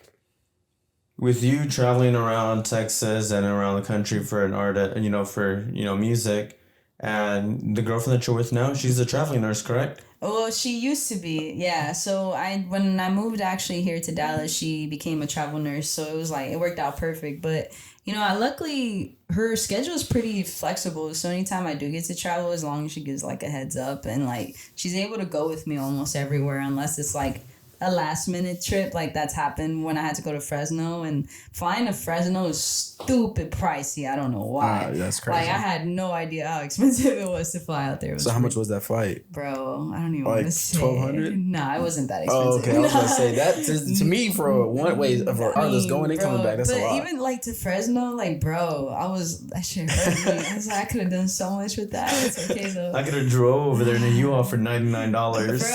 C: with you traveling around Texas and around the country for an artist, for music, and the girlfriend that you're with now, she's a traveling nurse, correct?
A: Well, she used to be, yeah. So when I moved actually here to Dallas, she became a travel nurse. So it was like, it worked out perfect. But, you know, luckily her schedule is pretty flexible. So anytime I do get to travel, as long as she gives like a heads up, and like she's able to go with me almost everywhere, unless it's like a last minute trip. Like that's happened when I had to go to Fresno, and flying to Fresno is stupid pricey. I don't know why.
B: That's crazy.
A: Like I had no idea how expensive it was to fly out there.
B: So how much was that flight?
A: Bro, I don't even
B: like
A: want to say.
B: $1,200?
A: Nah, it wasn't that expensive.
B: Oh, okay. I was gonna say that to me for one way for artists going and coming back. That's a lot.
A: But even like to Fresno, like bro, that shit hurt me. I was like, I could have done so much with that. It's okay though.
C: I could have drove over there and you offered $99.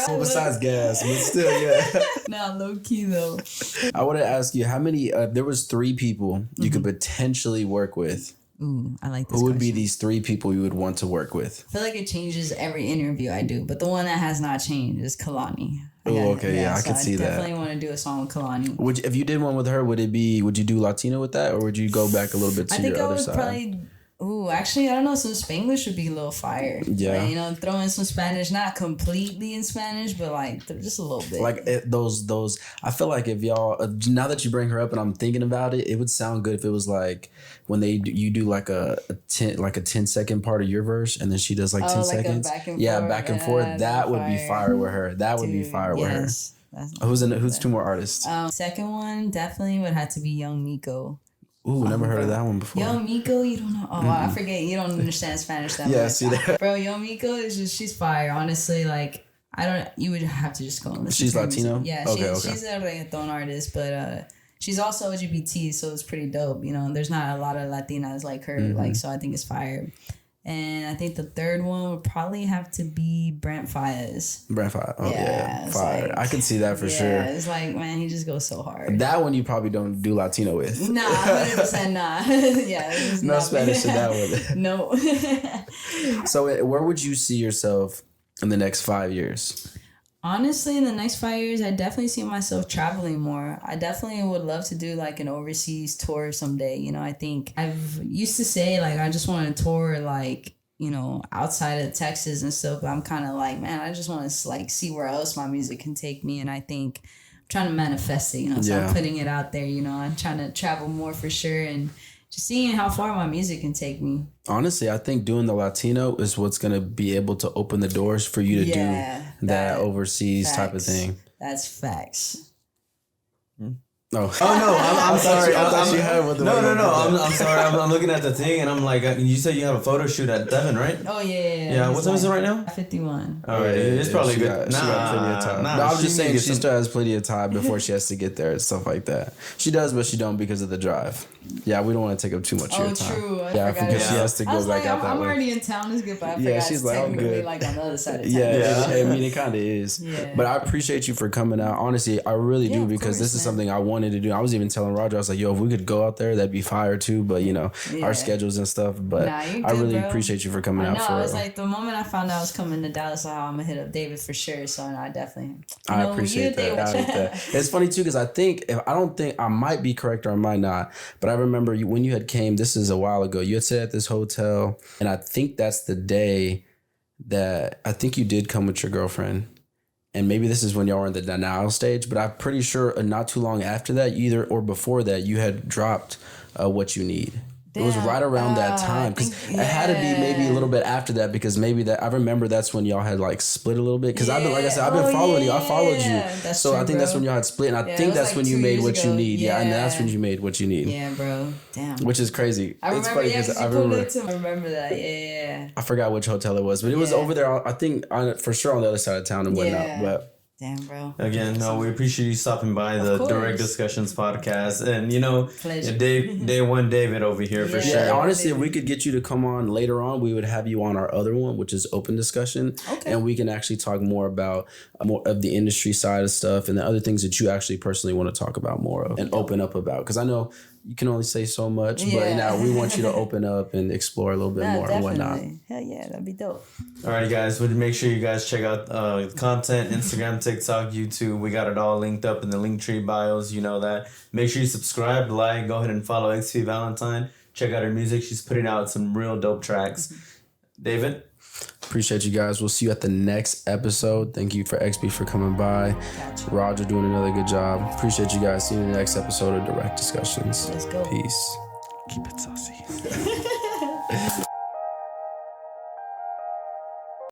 A: Bro,
B: besides gas, but still, yeah.
A: Nah, low key though.
B: I want to ask you how many. There was 3 people you could potentially work with.
A: Ooh, I like this.
B: Who would be
A: question.
B: these 3 people you would want to work with?
A: I feel like it changes every interview I do, but the one that has not changed is Karlaaa.
B: Oh, okay, yeah, I can see that.
A: I definitely want to do a song with Karlaaa.
B: If you did one with her, would you do Latino with that, or would you go back a little bit to your other side?
A: Probably. Ooh, actually, I don't know. Some Spanglish would be a little fire.
B: Yeah.
A: Like, you know, throw in some Spanish, not completely in Spanish, but like just a little bit.
B: Like those. I feel like if y'all now that you bring her up and I'm thinking about it, it would sound good if it was like when you do like a 10-second part of your verse and then she does like 10 seconds.
A: Back and
B: yeah,
A: forth.
B: back and forth. That would be fire with her. That would be fire with her. Who's 2 more artists?
A: Second one definitely would have to be Young Miko.
B: Ooh, never heard of that one before.
A: Young Miko, you don't know. Oh, I forget. You don't understand Spanish that much.
B: Yeah, see that.
A: Bro, Young Miko is she's fire. Honestly, like, you would have to just go and listen
B: She's
A: to her
B: Latino?
A: music. Yeah,
B: okay.
A: She's a reggaeton artist, but she's also LGBT, so it's pretty dope. You know, there's not a lot of Latinas like her, like, so I think it's fire. And I think the third one would probably have to be Brent Faiyaz.
B: Brent Faiyaz. Oh, yeah. Fire.
A: Like,
B: I can see that for sure.
A: Yeah, it's like, man, he just goes so hard.
B: That one you probably don't do Latino with.
A: Nah, 100% not. Yeah.
B: No Spanish in that one.
A: No.
B: So where would you see yourself in the next 5 years?
A: Honestly, in the next 5 years, I definitely see myself traveling more. I definitely would love to do like an overseas tour someday. You know, I think I've used to say like I just want to tour like, you know, outside of Texas and stuff. But I'm kind of like, man, I just want to like see where else my music can take me. And I think I'm trying to manifest it, you know, so I'm putting it out there, you know, I'm trying to travel more for sure. And just seeing how far my music can take me.
B: Honestly, I think doing the Latino is what's going to be able to open the doors for you to do that overseas type of thing.
A: That's facts.
B: No.
C: Oh no, I'm sorry.
B: I thought you had one.
C: No. I'm sorry. I'm looking at the thing and I'm like, you said you have a photo shoot at 7, right?
A: Oh yeah.
C: Yeah. What time is it right now?
A: 51.
C: All right. It's probably good.
B: She got plenty of time. No, I'm just saying she still has plenty of time before she has to get there and stuff like that. She does, but she don't because of the drive. Yeah, we don't want to take up too much of your time.
A: Oh, true.
B: I forgot because she has to go back out that way.
A: I'm already in town. It's good, but I forgot
B: she's
A: it's
B: like, I'm
A: technically
B: good.
A: like on the other side of town.
B: Yeah. I mean, it kind of is.
A: Yeah.
B: But I appreciate you for coming out. Honestly, I really do because this is something I wanted to do. I was even telling Roger, I was like, yo, if we could go out there, that'd be fire too. But, you know, our schedules and stuff. But I really appreciate you for coming out.
A: No, it's like the moment I found out I was coming to Dallas, I'm going to hit up David for sure. So I definitely.
B: I appreciate that. It's funny too because I might be correct or I might not. But I remember when you had came, this is a while ago, you had stayed at this hotel. And I think that's the day that I think you did come with your girlfriend. And maybe this is when y'all were in the denial stage, but I'm pretty sure not too long after that, either or before that, you had dropped What You Need. Damn. It was right around that time because it had to be maybe a little bit after that because maybe that I remember that's when y'all had like split a little bit because I've been like I said I've been following you. I followed you, so I think that's when y'all had split and I think that's when you made What You Need. Yeah, and that's when you made What You Need.
A: Yeah, bro. Damn.
B: Which is crazy.
A: It's funny because I remember that. Yeah.
B: I forgot which hotel it was, but it was over there. I think for sure on the other side of town and whatnot. But.
A: Damn, bro.
C: Again, no, we appreciate you stopping by the Direct Discussions podcast. And, you know, Day One David over here for sure.
B: Yeah, honestly, if we could get you to come on later on, we would have you on our other one, which is Open Discussion. Okay. And we can actually talk more about more of the industry side of stuff and the other things that you actually personally want to talk about more of and open up about. Because I know you can only say so much, but we want you to open up and explore a little bit more and whatnot.
A: Hell yeah, that'd be dope.
C: Alrighty, guys, would make sure you guys check out content, Instagram, TikTok, YouTube. We got it all linked up in the Linktree bios. You know that. Make sure you subscribe, like, go ahead and follow XbValentine. Check out her music. She's putting out some real dope tracks. David?
B: Appreciate you guys. We'll see you at the next episode. Thank you for XB for coming by. Roger doing another good job. Appreciate you guys. See you in the next episode of Direct Discussions.
A: Let's go.
B: Peace.
D: Keep it saucy.